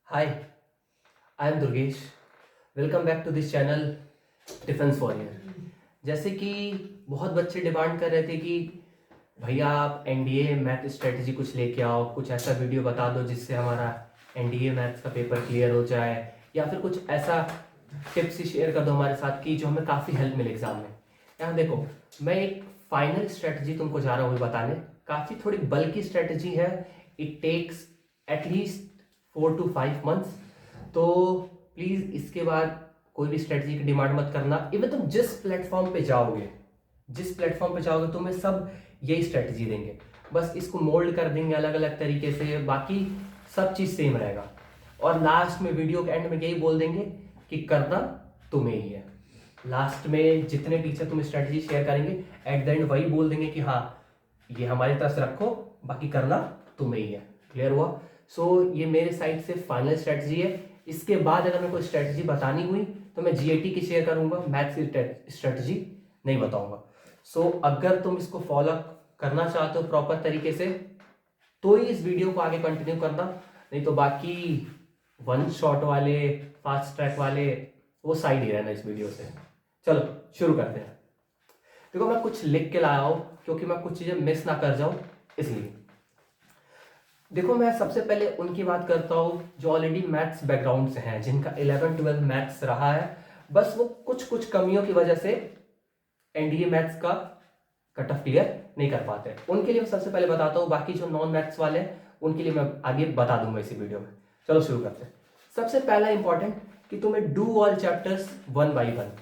Hi, I am Durgesh. Welcome back to this channel defence warrior. जैसे कि बहुत बच्चे डिमांड कर रहे थे कि भैया आप एनडीए मैथ स्ट्रेटजी कुछ लेके आओ, कुछ ऐसा वीडियो बता दो जिससे हमारा एनडीए मैथ्स का पेपर क्लियर हो जाए, या फिर कुछ ऐसा टिप्स ही शेयर कर दो हमारे साथ कि जो हमें काफ़ी हेल्प मिले एग्जाम में। यहाँ देखो, मैं एक फाइनल स्ट्रेटजी तुमको जा रहा हूँ बताने। काफ़ी थोड़ी बल्कि स्ट्रेटजी है। It takes at least 4 to 5 months। तो प्लीज़ इसके बाद कोई भी स्ट्रेटजी की डिमांड मत करना। इवन तुम जिस प्लेटफॉर्म पे जाओगे तुम्हें सब यही स्ट्रेटजी देंगे, बस इसको मोल्ड कर देंगे अलग अलग तरीके से, बाकी सब चीज़ सेम रहेगा। और लास्ट में वीडियो के एंड में यही बोल देंगे कि करना तुम्हें ही है। लास्ट में जितने टीचर तुम्हें स्ट्रेटजी शेयर करेंगे एट द एंड वही बोल देंगे कि हाँ ये हमारी तरफ से रखो, बाकी करना तुम्हें ही है। क्लियर हुआ? सो ये मेरे साइड से फाइनल स्ट्रेटजी है। इसके बाद अगर मैं कोई स्ट्रेटजी बतानी हुई तो मैं जीएटी की शेयर करूंगा, मैथ्स की स्ट्रेटजी नहीं बताऊंगा। सो अगर तुम इसको फॉलो करना चाहते हो प्रॉपर तरीके से तो ही इस वीडियो को आगे कंटिन्यू करना, नहीं तो बाकी वन शॉट वाले फास्ट ट्रैक वाले वो साइड ही रहना इस वीडियो से। चलो शुरू करते हैं। देखो मैं कुछ लिख के लाया हूं क्योंकि मैं कुछ चीजें मिस ना कर जाऊं, इसलिए। देखो मैं सबसे पहले उनकी बात करता हूँ जो ऑलरेडी मैथ्स बैकग्राउंड से हैं, जिनका 11-12 मैथ्स रहा है, बस वो कुछ कुछ कमियों की वजह से एनडीए मैथ्स का कट ऑफ क्लियर नहीं कर पाते। उनके लिए मैं सबसे पहले बताता हूँ, बाकी जो नॉन मैथ्स वाले हैं उनके लिए मैं आगे बता दूंगा इसी वीडियो में। चलो शुरू करते हैं। सबसे पहला इंपॉर्टेंट कि तुम्हें डू ऑल चैप्टर्स 1 by 1।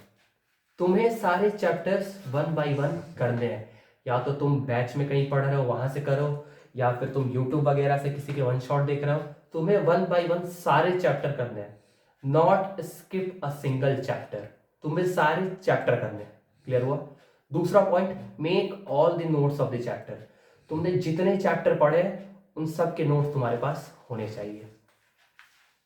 तुम्हें सारे चैप्टर्स 1 by 1 करने हैं। या तो तुम बैच में कहीं पढ़ रहे हो वहां से करो, या फिर तुम यूट्यूब वगैरह से किसी के वन शॉट देख रहे हो। तुम्हें 1 by 1 सारे चैप्टर करने हैं, not skip a single chapter. तुम्हें सारे चैप्टर करने हैं। क्लियर हुआ? दूसरा point, make all the notes of the chapter. तुमने जितने चैप्टर पढ़े उन सब के नोट्स तुम्हारे पास होने चाहिए।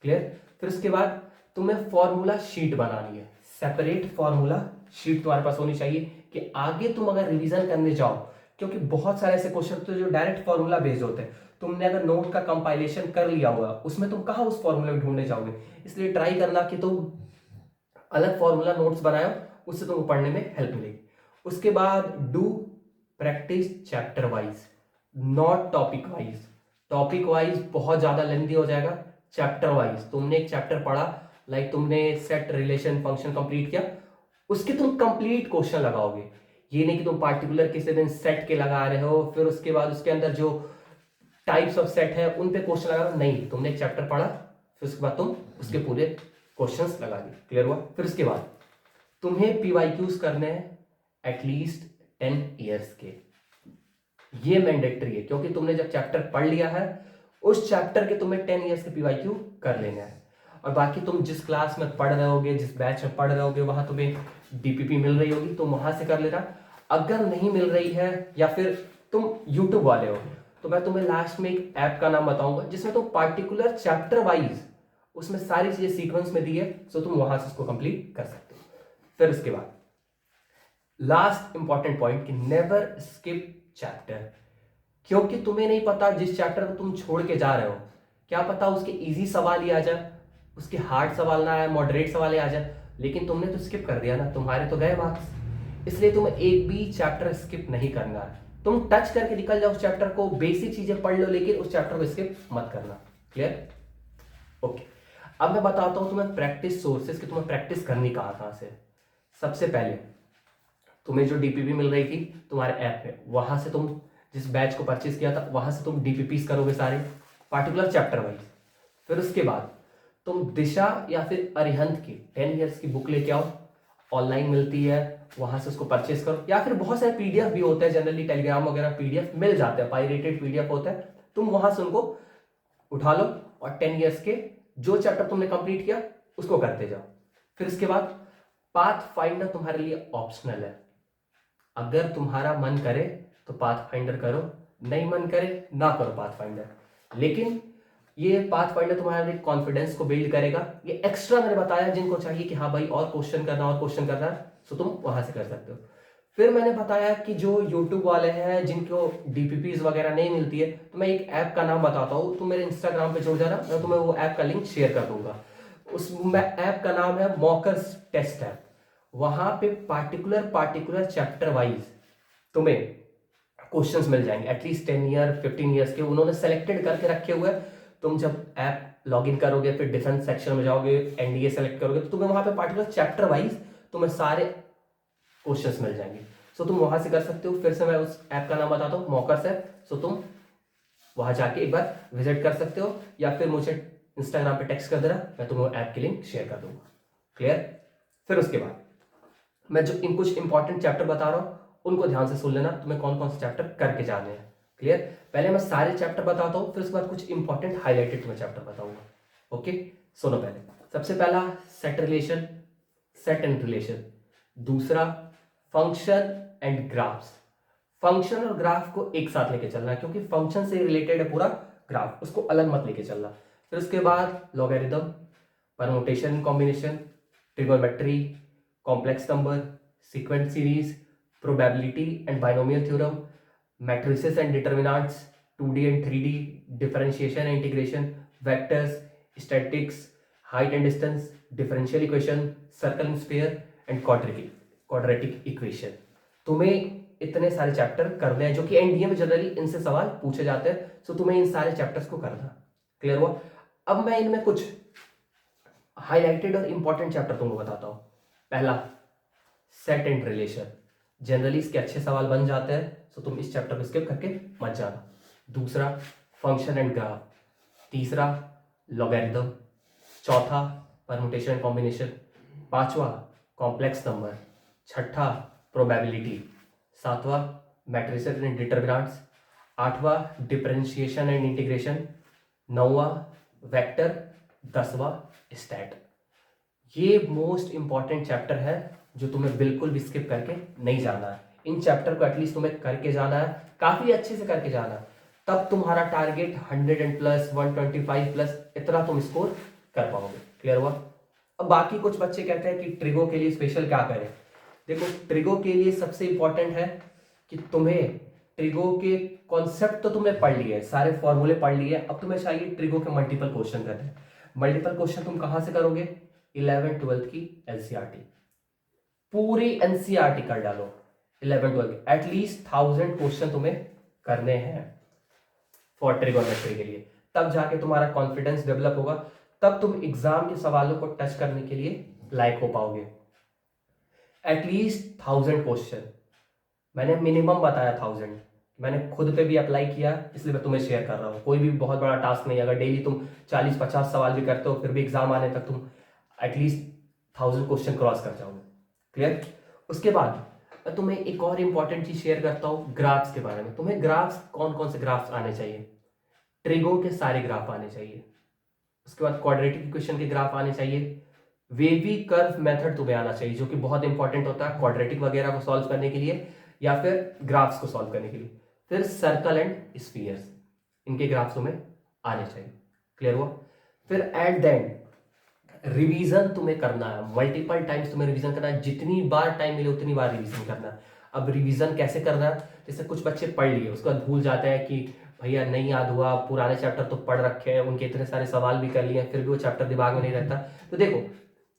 क्लियर? फिर उसके बाद तुम्हें फॉर्मूला शीट बनानी है, सेपरेट फॉर्मूला शीट तुम्हारे पास होनी चाहिए कि आगे तुम अगर रिवीजन करने जाओ, क्योंकि बहुत सारे ऐसे क्वेश्चन तो जो डायरेक्ट फॉर्मूला बेस्ड होते हैं, तुमने अगर नोट का कंपाइलेशन कर लिया होगा उसमें तुम कहाँ उस फॉर्मूला में ढूंढने जाओगे। इसलिए ट्राई करना कि तुम अलग फॉर्मूला नोट्स बनाओ, उससे तुमको पढ़ने में हेल्प मिलेगी। उसके बाद do practice chapter wise, not topic wise. Topic wise बहुत ज्यादा लेंथी हो जाएगा। चैप्टर वाइज तुमने एक चैप्टर पढ़ा, लाइक तुमने सेट रिलेशन फंक्शन कंप्लीट किया, उसके तुम कंप्लीट क्वेश्चन लगाओगे। ये नहीं कि तुम पार्टिकुलर किसी दिन सेट के लगा रहे हो फिर उसके बाद उसके अंदर जो टाइप्स ऑफ सेट है उन पे क्वेश्चन लगा रहे हो। नहीं, तुमने एक चैप्टर पढ़ा फिर उसके बाद तुम उसके पूरे क्वेश्चंस लगा दिए। क्लियर हुआ? फिर उसके बाद तुम्हें पीवाईक्यूज करने हैं एटलीस्ट 10 years के। ये मैंडेटरी है क्योंकि तुमने जब चैप्टर पढ़ लिया है उस चैप्टर के तुम्हें 10 years के पीवाईक्यू कर लेना है। और बाकी तुम जिस क्लास में पढ़ रहे होगे, जिस बैच में पढ़ रहे होगे, वहां तुम्हें डीपीपी मिल रही होगी तो वहां से कर लेना। अगर नहीं मिल रही है या फिर तुम यूट्यूब वाले हो तो मैं तुम्हें लास्ट में एक ऐप का नाम बताऊंगा जिसमें तुम पार्टिकुलर चैप्टर वाइज उसमें सारी चीजें सीक्वेंस में दी है, सो तुम वहां से उसको कंप्लीट कर सकते हो। फिर उसके बाद लास्ट इंपॉर्टेंट पॉइंट कि नेवर स्किप चैप्टर। क्योंकि तुम्हें नहीं पता जिस चैप्टर को तुम छोड़ के जा रहे हो, क्या पता उसके इजी सवाल ही आ जाए, उसके हार्ड सवाल ना आए, मॉडरेट सवाल आ जाए, लेकिन तुमने तो स्किप कर दिया ना, तुम्हारे तो गए मार्क्स। इसलिए तुम्हें एक भी चैप्टर स्किप नहीं करना है। तुम टच करके निकल जाओ उस चैप्टर को, बेसिक चीजें पढ़ लो, लेकिन उस चैप्टर को स्किप मत करना। क्लियर? ओके। अब मैं बताता हूं तुम्हें प्रैक्टिस सोर्सेस कि तुम्हें प्रैक्टिस करनी कहां से। सबसे पहले तुम्हें जो डीपीपी मिल रही थी तुम्हारे ऐप में, वहां से तुम जिस बैच को परचेज किया था वहां से तुम डीपीपीस करोगे सारे पार्टिकुलर चैप्टर वाइज। फिर उसके बाद तुम दिशा या फिर अरिहंत की 10 years की बुक लेके आओ, ऑनलाइन मिलती है, वहां से उसको परचेज करो, या फिर बहुत सारे पीडीएफ भी होते हैं, जनरली टेलीग्राम वगैरह पीडीएफ मिल जाते हैं, पायरेटेड पीडीएफ होता है, तुम वहां से उनको उठा लो और 10 years के जो चैप्टर तुमने कंप्लीट किया उसको करते जाओ। फिर इसके बाद पाथ फाइंडर तुम्हारे लिए ऑप्शनल है। अगर तुम्हारा मन करे तो पाथ फाइंडर करो, नहीं मन करे ना करो पाथ फाइंडर, लेकिन ये पाथ फाइंडर तुम्हारे लिए कॉन्फिडेंस को बिल्ड करेगा। ये एक्स्ट्रा मैंने बताया जिनको चाहिए कि हाँ भाई और क्वेश्चन करना है, सो तुम वहां से कर सकते हो। फिर मैंने बताया कि जो YouTube वाले हैं जिनको DPPs वगैरह नहीं मिलती है, तो मैं एक ऐप का नाम बताता हूँ, तुम मेरे इंस्टाग्राम पे जुड़ जाना, मैं तुम्हें वो ऐप का लिंक शेयर कर दूंगा। उस ऐप का नाम है मॉकर्स टेस्ट ऐप। वहां पे पार्टिकुलर चैप्टर वाइज तुम्हें क्वेश्चंस मिल जाएंगे, एटलीस्ट 10 ईयर 15 ईयर्स के उन्होंने सेलेक्टेड करके रखे हुए हैं। तुम जब ऐप लॉगिन करोगे, फिर डिफेंस सेक्शन में जाओगे, NDA सेलेक्ट करोगे, तो तुम्हें वहां पे पार्टिकुलर चैप्टर वाइज तुम्हें सारे क्वेश्चंस मिल जाएंगे। सो तुम वहां से कर सकते हो। फिर से मैं उस ऐप का नाम बताता हूँ, मॉकर्स ऐप। सो तुम वहां जाके एक बार विजिट कर सकते हो, या फिर मुझे इंस्टाग्राम पे टेक्स्ट कर देना, मैं तुम्हें ऐप की लिंक शेयर कर दूंगा। क्लियर? फिर उसके बाद मैं जो इन कुछ इंपॉर्टेंट चैप्टर बता रहा हूँ उनको ध्यान से सुन लेना, तुम्हें कौन कौन से चैप्टर करके जाने हैं। क्लियर? पहले मैं सारे चैप्टर बताता हूँ, फिर उसके बाद कुछ इंपॉर्टेंट हाईलाइटेड तुम्हें चैप्टर बताऊंगा। ओके, सुनो। पहले सबसे पहला सेट एंड रिलेशन। दूसरा फंक्शन एंड ग्राफ्स। फंक्शन और ग्राफ को एक साथ लेके चलना है, क्योंकि फंक्शन से रिलेटेड है पूरा ग्राफ, उसको अलग मत लेके चलना। फिर उसके बाद logarithm, permutation combination, trigonometry, complex number, sequence series, probability and binomial theorem, matrices and determinants, 2D and 3D, differentiation and integration, vectors, statics, height and distance, differential equation, circle and sphere and quadratic equation. तुम्हें इतने सारे chapter करने हैं जो कि NDA में generally इनसे सवाल पूछे जाते हैं। सो तुम्हें इन सारे चैप्टर्स को करना। क्लियर हुआ? अब मैं इनमें कुछ हाईलाइटेड और इंपॉर्टेंट चैप्टर तुमको बताता हूं। पहला सेट एंड रिलेशन, जनरली इसके अच्छे सवाल बन जाते हैं, सो तुम इस चैप्टर को स्किप करके मत जाना। दूसरा फंक्शन एंड ग्राफ। तीसरा लॉगरिथम। चौथा परमुटेशन एंड कॉम्बिनेशन। पांचवा कॉम्प्लेक्स नंबर। छठा प्रोबेबिलिटी। सातवां मैट्रिसेस एंड डिटर्मिनेंट्स। आठवां डिफरेंशिएशन एंड इंटीग्रेशन। नौवां वेक्टर। 10वां स्टैट। ये मोस्ट इंपॉर्टेंट चैप्टर है जो तुम्हें बिल्कुल भी स्किप करके नहीं जाना है। इन चैप्टर को एटलीस्ट तुम्हें करके जाना है, काफी अच्छे से करके जाना है, तब तुम्हारा टारगेट 100+ 125+ इतना तुम स्कोर कर पाओगे। क्लियर हुआ? अब बाकी कुछ बच्चे कहते हैं कि ट्रिगो के लिए स्पेशल क्या करें। देखो, ट्रिगो के लिए सबसे इंपॉर्टेंट है कि तुम्हें ट्रिगो के कॉन्सेप्ट तो तुमने पढ़ लिए, सारे फॉर्मूले पढ़ लिए, अब तुम्हें चाहिए ट्रिगो के मल्टीपल क्वेश्चन करने। मल्टीपल क्वेश्चन तुम कहां से करोगे? 11th-12th की NCERT, पूरी NCERT कर डालो। 11th-12th एटलीस्ट 1000 क्वेश्चन तुम्हें करने हैं फॉर ट्रिगोनोमेट्री के लिए, तब जाके तुम्हारा कॉन्फिडेंस डेवलप होगा, तब तुम एग्जाम के सवालों को टच करने के लिए लायक हो पाओगे। एटलीस्ट 1000 क्वेश्चन, मैंने मिनिमम बताया 1000, मैंने खुद पे भी अप्लाई किया, इसलिए मैं तुम्हें शेयर कर रहा हूँ। कोई भी बहुत बड़ा टास्क नहीं है, अगर डेली तुम 40-50 सवाल भी करते हो, फिर भी एग्जाम आने तक तुम एटलीस्ट 1000 क्वेश्चन क्रॉस कर जाओगे। क्लियर? उसके बाद मैं तुम्हें एक और इंपॉर्टेंट चीज शेयर करता हूँ, ग्राफ्स के बारे में। तुम्हें ग्राफ्स, कौन कौन से ग्राफ्स आने चाहिए? ट्रिगो के सारे ग्राफ आने चाहिए। उसके बाद क्वाड्रेटिक इक्वेशन के ग्राफ आने चाहिए। वेवी कर्व मेथड तुम्हें आना चाहिए, जो कि बहुत इंपॉर्टेंट होता है क्वाड्रेटिक वगैरह को सॉल्व करने के लिए, या फिर ग्राफ्स को सॉल्व करने के लिए। फिर सर्कल एंड स्फीयर्स, इनके ग्राफ्स तुम्हें आने चाहिए। क्लियर हुआ? फिर एट द एंड रिवीजन तुम्हें करना है, मल्टीपल टाइम्स तुम्हें रिवीजन करना है, जितनी बार टाइम मिले उतनी बार रिवीजन करना है। अब रिवीजन कैसे करना है? जैसे कुछ बच्चे पढ़ लिए, उसके बाद भूल जाते हैं कि भैया नहीं याद हुआ, पुराने चैप्टर तो पढ़ रखे हैं, उनके इतने सारे सवाल भी कर लिए हैं, फिर भी वो चैप्टर दिमाग में नहीं रहता। तो देखो,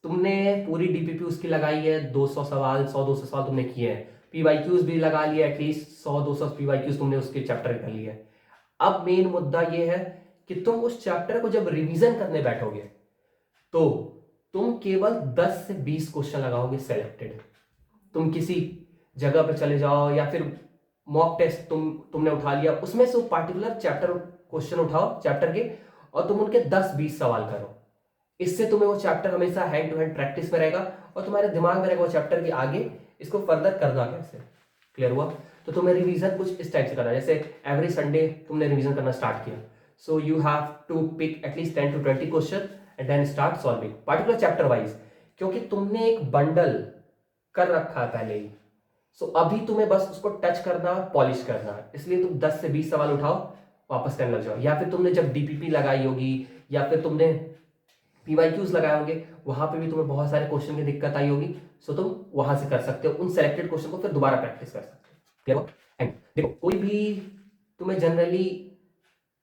तुमने पूरी DPP उसकी लगाई है, 200 सवाल, 100-200 सवाल तुमने किए हैं, PYQs भी लगा लिए, एटलीस्ट 100-200 PYQs तुमने उसके चैप्टर कर लिए। अब मेन मुद्दा ये है कि तुम उस चैप्टर को जब रिवीजन करने बैठोगे तो तुम केवल 10 से 20 क्वेश्चन लगाओगे सेलेक्टेड। तुम किसी जगह पर चले जाओ, या फिर मॉक टेस्ट तुमने उठा लिया, उसमें से पार्टिकुलर चैप्टर क्वेश्चन उठाओ चैप्टर के, और तुम उनके 10-20 सवाल करो। इससे तुम्हें वो चैप्टर हमेशा हैंड टू हैंड प्रैक्टिस में रहेगा, और तुम्हारे दिमाग में रहेगा वो चैप्टर के आगे इसको फर्दर करना कैसे। क्लियर हुआ? तो तुम्हें रिवीजन कुछ इस टाइप से करना है, जैसे एवरी संडे तुमने रिवीजन करना स्टार्ट किया, so you have to pick at least 10 to 20 question and then start solving particular chapter wise, क्योंकि तुमने एक बंडल कर रखा है पहले ही। सो अभी तुम्हें बस उसको टच करना, पॉलिश करना, इसलिए तुम 10 से 20 सवाल उठाओ, वापस करने लग जाओ। या फिर तुमने जब DPP लगाई होगी, या फिर तुमने PYQs लगाए होंगे, वहां पे भी तुम्हें बहुत सारे क्वेश्चन की दिक्कत आई होगी, सो तुम वहां से कर सकते हो, उन सेलेक्टेड क्वेश्चन को फिर दोबारा प्रैक्टिस कर सकते हो। क्लियर? एंड देखो, कोई भी तुम्हें जनरली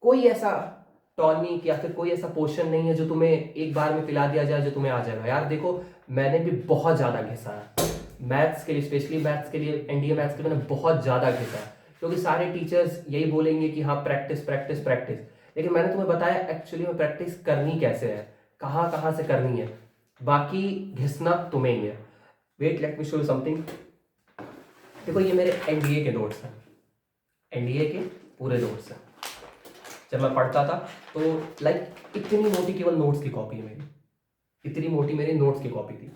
कोई ऐसा टॉनिक या फिर कोई ऐसा पोर्शन नहीं है जो तुम्हें एक बार में पिला दिया जाए जो तुम्हें आ जाएगा। यार देखो, मैंने भी बहुत ज्यादा घिसा है मैथ्स के लिए, स्पेशली मैथ्स के लिए, एनडीए मैथ्स के लिए मैंने बहुत ज्यादा घिसा है, क्योंकि सारे टीचर्स यही बोलेंगे कि हाँ प्रैक्टिस प्रैक्टिस प्रैक्टिस, लेकिन मैंने तुम्हें बताया एक्चुअली में प्रैक्टिस करनी कैसे है, कहाँ कहाँ से करनी है, बाकी घिसना तुम्हें ही है। Wait, let me show you something. देखो, ये मेरे एनडीए के नोट्स हैं, एनडीए के पूरे नोट्स हैं। जब मैं पढ़ता था तो लाइक इतनी मोटी केवल नोट्स की कॉपी है मेरी, इतनी मोटी मेरी नोट्स की कॉपी थी।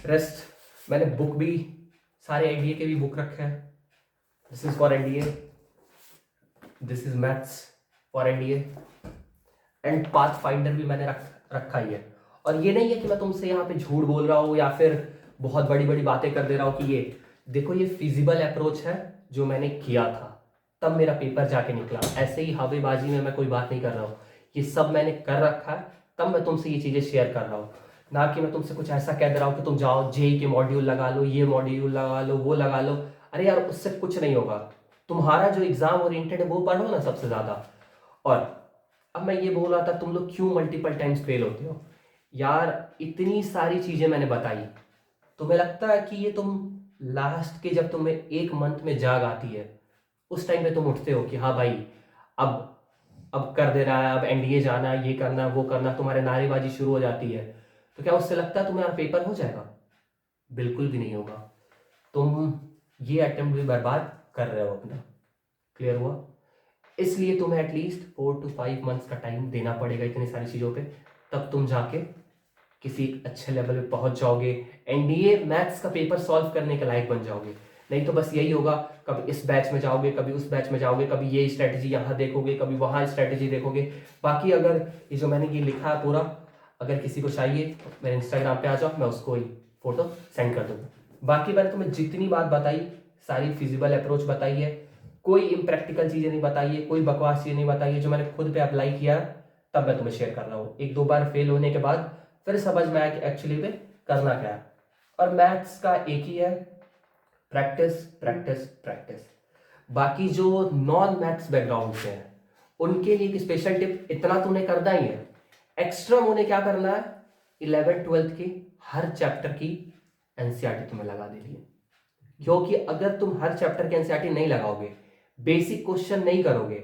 रेस्ट मैंने बुक भी सारे एनडीए के भी बुक रखे हैं। This is for NDA, this is maths for NDA, and path finder भी मैंने रखा ही है। और ये नहीं है कि मैं तुमसे यहाँ पे झूठ बोल रहा हूँ या फिर बहुत बड़ी बड़ी बातें कर दे रहा हूँ कि ये देखो, ये फिजिबल अप्रोच है जो मैंने किया था, तब मेरा पेपर जाके निकला। ऐसे ही हवेबाजी में मैं कोई बात नहीं कर रहा हूँ, ये सब मैंने कर रखा है, तब मैं तुमसे ये चीज़ें शेयर कर रहा हूँ, ना कि मैं तुमसे कुछ ऐसा कह दे रहा हूँ कि तुम जाओ जेई के मॉड्यूल लगा लो, ये मॉड्यूल लगा लो, वो लगा लो। अरे यार, उससे कुछ नहीं होगा, तुम्हारा जो एग्जाम ओरिएंटेड है वो पढ़ो ना सबसे ज़्यादा। और अब मैं ये बोल रहा था, तुम लोग क्यों मल्टीपल टाइम्स फेल होते हो यार? इतनी सारी चीज़ें मैंने बताई, तुम्हें लगता है कि ये तुम लास्ट के जब तुम्हें एक मंथ में जाग आती है उस टाइम पे तुम उठते हो कि हाँ भाई, अब कर देना है, अब एनडीए जाना है, ये करना वो करना, तुम्हारे नारेबाजी शुरू हो जाती है, तो क्या उससे लगता है तुम्हारा पेपर हो जाएगा? बिल्कुल भी नहीं होगा। तुम ये अटेम्प्ट भी बर्बाद कर रहे हो अपना। क्लियर हुआ? इसलिए तुम्हें एटलीस्ट 4 to 5 मंथ्स का टाइम देना पड़ेगा इतनी सारी चीज़ों पे, तब तुम जाके किसी अच्छे लेवल पे पहुंच जाओगे, एनडीए मैथ्स का पेपर सॉल्व करने के लायक बन जाओगे। नहीं तो बस यही होगा, कभी इस बैच में जाओगे, कभी उस बैच में जाओगे, कभी ये स्ट्रेटजी यहाँ देखोगे, कभी वहाँ स्ट्रेटजी देखोगे। बाकी अगर ये जो मैंने ये लिखा है पूरा, अगर किसी को चाहिए मेरे इंस्टाग्राम पे आ जाओ, मैं उसको ही फोटो सेंड कर दूँगा। बाकी मैंने तुम्हें जितनी बात बताई सारी फिजिबल अप्रोच बताई है, कोई इम्प्रैक्टिकल चीज़ें नहीं बताई है, कोई बकवास चीज़ नहीं बताई है, जो मैंने खुद पे अप्लाई किया तब मैं तुम्हें शेयर कर रहा हूँ। एक दो बार फेल होने के बाद फिर समझ में आया कि एक्चुअली में करना क्या है। और मैथ्स का एक ही है, प्रैक्टिस प्रैक्टिस प्रैक्टिस। बाकी जो नॉन मैथ्स बैकग्राउंड से हैं उनके लिए एक स्पेशल टिप, इतना तो उन्हें करना ही है, एक्स्ट्रा उन्हें क्या करना है, 11th-12th की हर चैप्टर की एनसीईआरटी तुम्हें लगा देनी है। क्योंकि अगर तुम हर चैप्टर की एनसीईआरटी नहीं लगाओगे, बेसिक क्वेश्चन नहीं करोगे,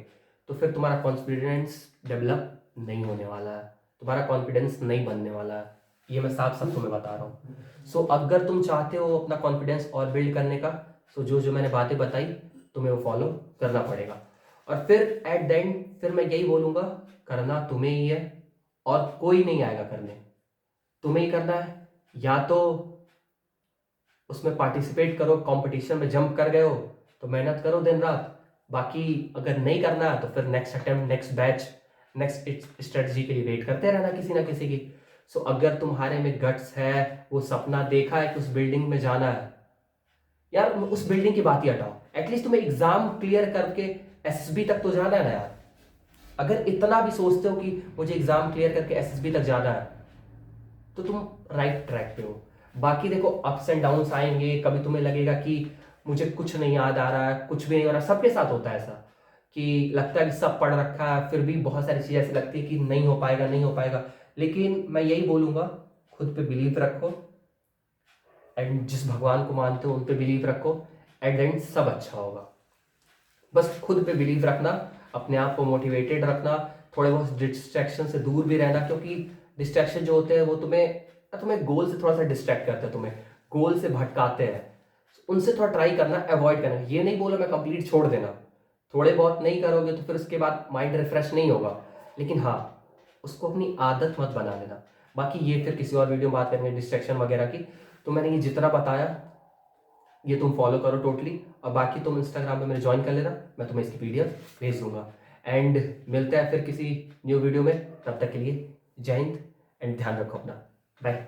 तो फिर तुम्हारा कॉन्फिडेंस डेवलप नहीं होने वाला है, तुम्हारा कॉन्फिडेंस नहीं बनने वाला है। ये मैं साफ साफ तुम्हें बता रहा हूँ। सो अगर तुम चाहते हो अपना कॉन्फिडेंस और बिल्ड करने का, सो जो जो मैंने बातें बताई तुम्हें वो फॉलो करना पड़ेगा। और फिर एट द एंड फिर मैं यही बोलूँगा, करना तुम्हें ही है और कोई नहीं आएगा करने, तुम्हें ही करना है। या तो उसमें पार्टिसिपेट करो, कंपटीशन में जंप कर गए हो तो मेहनत करो दिन रात, बाकी अगर नहीं करना है तो फिर next attempt, next batch, next strategy के लिए वेट करते रहना किसी ना किसी की। सो अगर तुम्हारे में गट्स है, वो सपना देखा है कि उस बिल्डिंग में जाना है, यार उस बिल्डिंग की बात ही हटाओ, एटलीस्ट तुम्हें एग्जाम क्लियर करके एसएसबी तक तो जाना है ना यार। अगर इतना भी सोचते हो कि मुझे एग्जाम क्लियर करके एसएसबी तक जाना है तो तुम राइट ट्रैक पे हो। बाकी देखो, अप्स एंड डाउन्स आएंगे, कभी तुम्हें लगेगा कि मुझे कुछ नहीं याद आ रहा है, कुछ भी नहीं हो रहा, सबके साथ होता है ऐसा कि लगता है कि सब पढ़ रखा है, फिर भी बहुत सारी चीज़ें ऐसी लगती है कि नहीं हो पाएगा नहीं हो पाएगा। लेकिन मैं यही बोलूँगा, खुद पे बिलीव रखो एंड जिस भगवान को मानते हो उन पे बिलीव रखो, एट द एंड सब अच्छा होगा। बस खुद पे बिलीव रखना, अपने आप को मोटिवेटेड रखना, थोड़े बहुत डिस्ट्रैक्शन से दूर भी रहना, क्योंकि डिस्ट्रैक्शन जो होते हैं वो तुम्हें गोल से थोड़ा सा डिस्ट्रैक्ट करते हैं, तुम्हें गोल से भटकाते हैं, उनसे थोड़ा ट्राई करना, अवॉइड करना। ये नहीं बोलो मैं कंप्लीट छोड़ देना, थोड़े बहुत नहीं करोगे तो फिर उसके बाद माइंड रिफ्रेश नहीं होगा, लेकिन हाँ उसको अपनी आदत मत बना लेना। बाकी ये फिर किसी और वीडियो में बात करेंगे डिस्ट्रैक्शन वगैरह की। तो मैंने ये जितना बताया ये तुम फॉलो करो टोटली, और बाकी तुम इंस्टाग्राम पे मेरे ज्वाइन कर लेना, मैं तुम्हें इसकी पीडीएफ भेज दूंगा। एंड मिलते हैं फिर किसी न्यू वीडियो में, तब तक के लिए जय हिंद एंड ध्यान रखो अपना, बाय।